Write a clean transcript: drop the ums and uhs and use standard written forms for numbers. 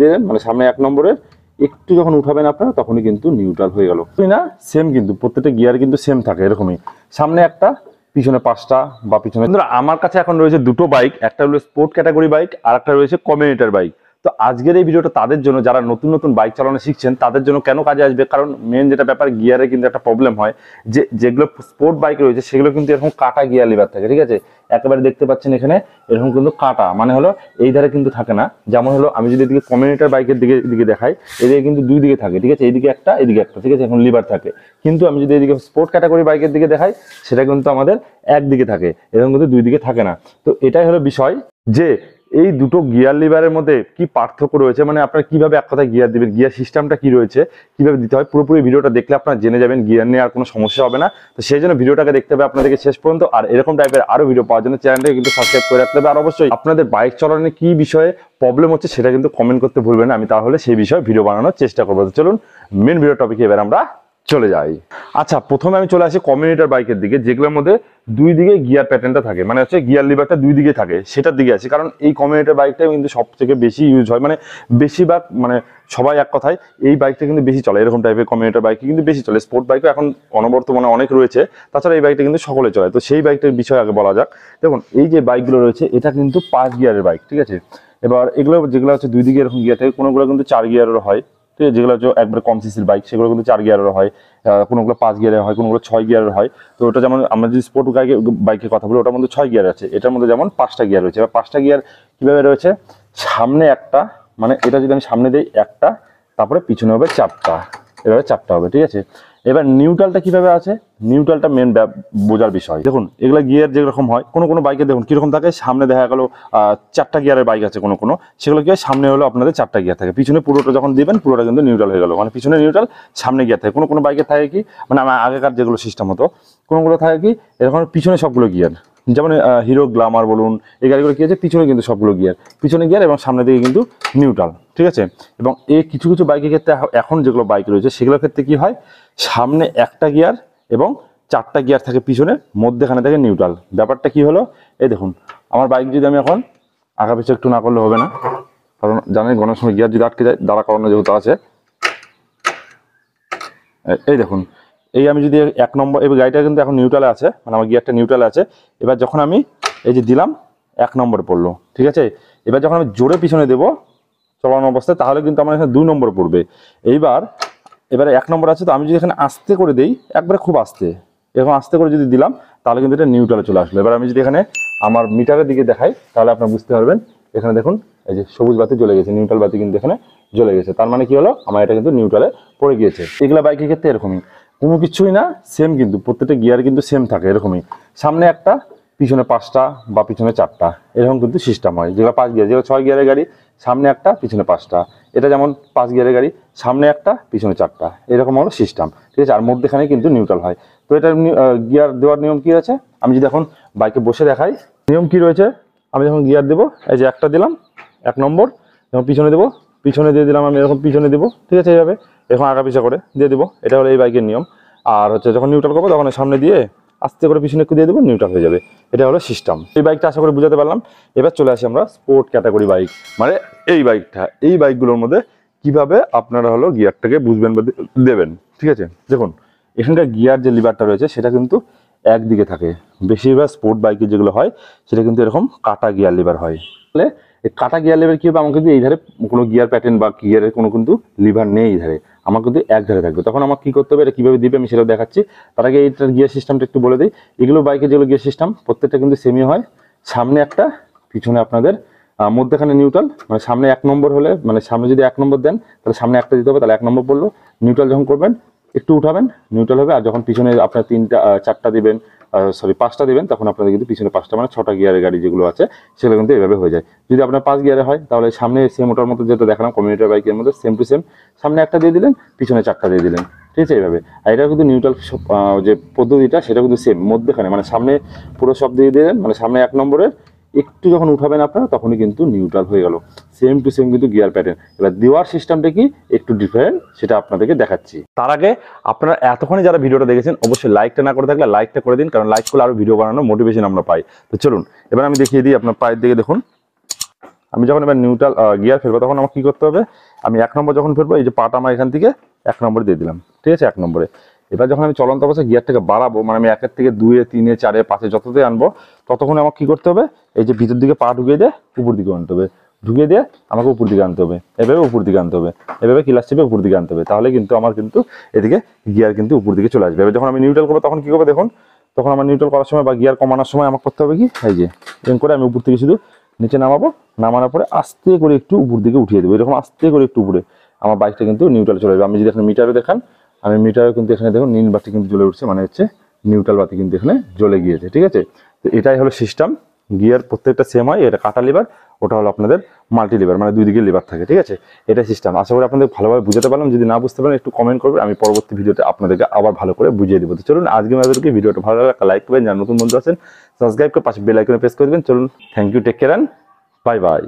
দিলেন, মানে সামনে 1 নম্বরের একটু যখন উঠাবেন আপনারা তখনই কিন্তু নিউট্রাল হয়ে গেল। না সেম কিন্তু প্রত্যেকটা গিয়ার কিন্তু সেম থাকে এরকমই, সামনে একটা পিছনে 5টা বা পিছনে। আমার কাছে এখন রয়েছে দুটো বাইক, একটা হলো স্পোর্ট ক্যাটাগরি বাইক আর একটা রয়েছে কমিউটার বাইক। তো আজকের এই ভিডিওটা তাদের জন্য যারা নতুন নতুন বাইক চালানো শিখছেন তাদের জন্য কেন কাজে আসবে, কারণ মেন যেটা ব্যাপার গিয়ারে কিন্তু একটা প্রবলেম হয় যে যেগুলো স্পোর্ট বাইক রয়েছে সেগুলো কিন্তু এরকম কাটা গিয়ার লিভার থাকে, ঠিক আছে। একেবারে দেখতে পাচ্ছেন এখানে এরকম কিন্তু কাটা, মানে হলো এই ধারে কিন্তু থাকে না। যেমন হলো আমি যদি এদিকে কমিউটার বাইকের দিকে দেখাই, এদিকে কিন্তু দুই দিকে থাকে, ঠিক আছে, এইদিকে একটা এদিকে একটা, ঠিক আছে, এখন লিভার থাকে। কিন্তু আমি যদি এদিকে স্পোর্ট ক্যাটাগরি বাইকের দিকে দেখাই সেটা কিন্তু আমাদের একদিকে থাকে, এরকম কিন্তু দুই দিকে থাকে না। তো এটাই হলো বিষয় যে এই দুটো গিয়ার লিভারের মধ্যে কি পার্থক্য রয়েছে, মানে আপনারা কিভাবে এক কথায় গিয়ার দিবেন, গিয়ার সিস্টেমটা কি রয়েছে, কিভাবে দিতে হয়, পুরোপুরি ভিডিওটা দেখলে আপনারা জেনে যাবেন, গিয়ার নিয়ে আর কোনো সমস্যা হবে না। তো সেই জন্য ভিডিওটাকে দেখতে হবে আপনাদেরকে শেষ পর্যন্ত। আর এরকম টাইপের আরো ভিডিও পাওয়ার জন্য চ্যানেলটাকে কিন্তু সাবস্ক্রাইব করে রাখতে হবে। আর অবশ্যই আপনাদের বাইক চালানোর কি বিষয়ে প্রবলেম হচ্ছে সেটা কিন্তু কমেন্ট করতে ভুলবেন না, আমি তাহলে সেই বিষয়ে ভিডিও বানানোর চেষ্টা করবো। তো চলুন মেন ভিডিও টপিকে এবার আমরা চলে যাই। আচ্ছা, প্রথমে আমি চলে আসি কমিউটার বাইকের দিকে, যেগুলোর মধ্যে দুই দিকে গিয়ার প্যাটার্নটা থাকে, মানে হচ্ছে গিয়ার লিভারটা দুই দিকে থাকে, সেটার দিকে আছে। কারণ এই কমিউটার বাইকটা কিন্তু সব থেকে বেশি ইউজ হয়, মানে বেশিরভাগ, মানে সবাই এক কথায় এই বাইকটা কিন্তু বেশি চলে। এরকম টাইপের কমিউটার বাইক কিন্তু বেশি চলে, স্পোর্ট বাইকও এখন অনবর্তমানে অনেক রয়েছে, তাছাড়া এই বাইকটা কিন্তু সকলে চলে। তো সেই বাইকটার বিষয়ে আগে বলা যাক। দেখুন এই যে বাইকগুলো রয়েছে এটা কিন্তু 5 গিয়ারের বাইক, ঠিক আছে। এবার এগুলো যেগুলো হচ্ছে দুই দিকে এরকম গিয়ার থাকে, কোনোগুলো কিন্তু 4 গিয়ারের হয়, ঠিক আছে, যেগুলো হচ্ছে একবার কম সিসির বাইক সেগুলো কিন্তু 4 গিয়ারের হয়, কোনোগুলো 5 গিয়ারের হয়, কোনোগুলো 6 গিয়ারের হয়। তো ওটা যেমন আমরা যদি স্পোর্ট বাইকের কথা বলি ওটার মধ্যে 6 গিয়ার আছে, এটার মধ্যে যেমন 5টা গিয়ার রয়েছে। এবার 5টা গিয়ার কিভাবে রয়েছে, সামনে একটা, মানে এটা যদি আমি সামনে দিই একটা, তারপরে পিছনে হবে 4টা, এভাবে 4টা হবে, ঠিক আছে। এবার নিউট্রালটা কিভাবে আছে, নিউট্রালটা মেন বোঝার বিষয়। দেখুন এগুলো গিয়ার যেরকম হয়, কোনো বাইকে দেখুন কিরকম থাকে, সামনে দেখা গেল 4টা গিয়ারের বাইক আছে, কোনো সেগুলো কি হয় সামনে হলো আপনাদের 4টা গিয়ার থাকে, পিছনে পুরোটা যখন দিবেন পুরোটা কিন্তু নিউট্রাল হয়ে গেল, মানে পিছনে নিউট্রাল সামনে গিয়ার থাকে। কোনো বাইকে থাকে কি, মানে আমার আগেকার যেগুলো সিস্টেম হতো, কোনোগুলো থাকে কি এরকম পিছনে সবগুলো গিয়ার, যেমন হিরো গ্ল্যামার বলুন, এই গাড়িগুলো কি আছে পিছনে কিন্তু সবগুলো গিয়ার, পিছনে গিয়ার এবং সামনের দিকে কিন্তু নিউট্রাল, ঠিক আছে। এবং এই কিছু কিছু বাইকের ক্ষেত্রে এখন যেগুলো বাইক রয়েছে সেগুলোর ক্ষেত্রে কি হয়, সামনে একটা গিয়ার এবং 4টা গিয়ার থাকে পিছনে, মধ্যেখানে থাকে নিউট্রাল। ব্যাপারটা কি হলো, এই দেখুন আমার বাইক যদি আমি এখন আগা পিছু একটু না করলে হবে না, কারণ জানেন গণের সময় গিয়ার যদি আটকে যায়, দাঁড়া করানো যেহেতু আছে। এই দেখুন এই আমি যদি 1 নম্বর, এই গাড়িটা কিন্তু এখন নিউট্রালে আছে, মানে আমার গিয়ারটা নিউট্রালে আছে। এবার যখন আমি এই যে দিলাম 1 নম্বরে পড়লো, ঠিক আছে। এবার যখন আমি জোরে পিছনে দেবো চলানো অবস্থায় তাহলে কিন্তু আমার এখানে 2 নম্বর পড়বে। এবারে 1 নম্বর আছে, তো আমি যদি এখানে আস্তে করে দিই, একবারে খুব আস্তে, এরকম আস্তে করে যদি দিলাম তাহলে কিন্তু এটা নিউট্রালে চলে আসলো। এবার আমি যদি এখানে আমার মিটারের দিকে দেখাই তাহলে আপনারা বুঝতে পারবেন, এখানে দেখুন এই যে সবুজ বাতি জ্বলে গেছে, নিউট্রাল বাতি কিন্তু এখানে জ্বলে গেছে, তার মানে কি হলো আমার এটা কিন্তু নিউট্রালে পড়ে গিয়েছে। এগুলো বাইকের ক্ষেত্রে এরকমই, কোনো কিছুই না, সেম কিন্তু প্রত্যেকটা গিয়ার কিন্তু সেম থাকে এরকমই, সামনে একটা পিছনে 5টা বা পিছনে 4টা, এরকম কিন্তু সিস্টেম হয়। যেগুলো 5 গিয়ার, যেগুলো 6 গিয়ারের গাড়ি সামনে একটা পিছনে 5টা, এটা যেমন 5 গিয়ারের গাড়ি সামনে একটা পিছনে 4টা, এরকম হলো সিস্টেম, ঠিক আছে। আর মধ্যেখানে কিন্তু নিউট্রাল হয়। তো এটা গিয়ার দেওয়ার নিয়ম কি আছে, আমি যদি এখন বাইকে বসে দেখাই নিয়ম কি রয়েছে, আমি যখন গিয়ার দেবো এই যে একটা দিলাম 1 নম্বর, যখন পিছনে দেবো পিছনে দিয়ে দিলাম, আমি এরকম পিছনে দেবো, ঠিক আছে, এইভাবে এখন আগা পিছা করে দিয়ে দেবো, এটা হলো এই বাইকের নিয়ম। আর হচ্ছে যখন নিউট্রাল করবো তখন সামনে দিয়ে আস্তে করে পিছনে একটু দিয়ে দেবো, নিউট্রাল হয়ে যাবে, এটা হলো সিস্টেম। এই বাইকটা আশা করে বুঝাতে পারলাম। এবার চলে আসি আমরা স্পোর্ট ক্যাটাগরি বাইক, মানে এই বাইকটা, এই বাইকগুলোর মধ্যে কিভাবে আপনারা হলো গিয়ারটাকে বুঝবেন বা দেবেন, ঠিক আছে। দেখুন এখানকার গিয়ার যে লিভারটা রয়েছে সেটা কিন্তু একদিকে থাকে, বেশিরভাগ স্পোর্ট বাইকে যেগুলো হয় সেটা কিন্তু এরকম কাটা গিয়ার লিভার হয়। তাহলে এই কাটা গিয়ার লিভার কি হবে, আমার কিন্তু এই ধারে কোনো গিয়ার প্যাটার্ন বা গিয়ারের কোনো কিন্তু লিভার নেই এই ধারে, আমার কিন্তু এক ধারে থাকবে। তখন আমার কি করতে হবে, এটা কীভাবে দিবে আমি সেটা দেখাচ্ছি। তার আগে এইটার গিয়ার সিস্টেমটা একটু বলে দিই। এগুলো বাইকে যেগুলো গিয়ার সিস্টেম প্রত্যেকটা কিন্তু সেমই হয়, সামনে একটা পিছনে আপনাদের মধ্যেখানে নিউট্রাল, মানে সামনে 1 নম্বর হলে, মানে সামনে যদি 1 নম্বর দেন তাহলে সামনে একটা দিতে হবে, তাহলে 1 নম্বর পড়লো। নিউট্রাল যখন করবেন একটু উঠাবেন নিউট্রাল হবে, আর যখন পিছনে আপনার 4টা দিবেন, 5টা দিবেন, তখন আপনাদের কিন্তু পিছনে 5টা, মানে 6টা গিয়ারের গাড়ি যেগুলো আছে সেগুলো কিন্তু এইভাবে হয়ে যায়। যদি আপনার 5 গিয়ারে হয় তাহলে সামনে সেম ওটার মতো যেটা দেখালাম কমিউটার বাইকের মধ্যে সেম টু সেম, সামনে একটা দিয়ে দিলেন পিছনে 4টা দিয়ে দিলেন, ঠিক আছে, এইভাবে। আর এটা কিন্তু নিউট্রাল যে পদ্ধতিটা সেটা কিন্তু সেম, মধ্যখানে মানে সামনে পুরো সব দিয়ে দিলেন, মানে সামনে 1 নম্বরের একটু যখন উঠাবেন আপনারা তখনই কিন্তু নিউট্রাল হয়ে গেল, সেম টু সেম কিন্তু গিয়ার প্যাটার্ন। এবার দেওয়ার সিস্টেমটা কি একটু ডিফারেন্ট সেটা আপনাদেরকে দেখাচ্ছি। তার আগে আপনারা এতক্ষণে যারা ভিডিওটা দেখেছেন অবশ্যই লাইকটা না করে থাকলে লাইকটা করে দিন, কারণ লাইক করলে আরো ভিডিও বানানোর মোটিভেশন আমরা পাই। তো চলুন এবার আমি দেখিয়ে দিই, আপনার পায়ের দিকে দেখুন আমি যখন এবার নিউট্রাল গিয়ার ফেলবো তখন আমার কি করতে হবে, আমি 1 নম্বর যখন ফেলবো এই যে পাটা আমার এখান থেকে 1 নম্বরে দিয়ে দিলাম, ঠিক আছে, 1 নম্বরে। এবার যখন আমি চলন্ত অবস্থায় গিয়ারটাকে বাড়াবো, মানে আমি 1 থেকে 2 3 4 5 যততে আনবো, ততক্ষণ আমার কি করতে হবে, এই যে ভিতর দিকে পা ঢুকিয়ে দিয়ে উপর দিকে আনতে হবে, ঢুকিয়ে দিয়ে আমাকে উপর দিকে আনতে হবে, এভাবে উপর দিকে আনতে হবে, এভাবে ক্লাচ চেপে উপর দিকে আনতে হবে, তাহলে কিন্তু আমার কিন্তু এদিকে গিয়ার কিন্তু উপর দিকে চলে আসবে। এবার যখন আমি নিউট্রাল করবো তখন কি করবো দেখুন, তখন আমার নিউট্রাল করার সময় বা গিয়ার কমানোর সময় আমার করতে হবে কি, এই যে এরকম করে আমি উপর থেকে শুধু নিচে নামাবো, নামানোর পরে আস্তে করে একটু উপর দিকে উঠিয়ে দেবো, এরকম আস্তে করে একটু উপরে আমার বাইকটা কিন্তু নিউট্রালে চলে যাবে। আমি যদি এখানে মিটারে দেখান, আমি মিটারে কিন্তু এখানে দেখুন নীল বাতি কিন্তু জ্বলে উঠছে, মানে হচ্ছে নিউট্রাল বাতি কিন্তু এখানে জ্বলে গিয়েছে, ঠিক আছে। তো এটাই হলো সিস্টেম, গিয়ার প্রত্যেকটা সেম হয়, এটা কাটা লিভার, ওটা হলো আপনাদের মাল্টি লিভার, মানে 2 দিকে লিভার থাকে, ঠিক আছে। এটা সিস্টেম। আশা করি আপনাদের ভালোভাবে বুঝাতে পারলাম, যদি না বুঝতে পারেন একটু কমেন্ট করবেন, আমি পরবর্তী ভিডিওতে আপনাদেরকে আবার ভালো করে বুঝিয়ে দেবো। তো চলুন আজকে আমাদেরকে ভিডিওটা ভালো লাগলে একটা লাইক করবেন, যারা নতুন বন্ধু আছেন সাবস্ক্রাইব করে পাশে বেল আইকনে প্রেস করে দেবেন। চলুন, thank you, take care, bye by.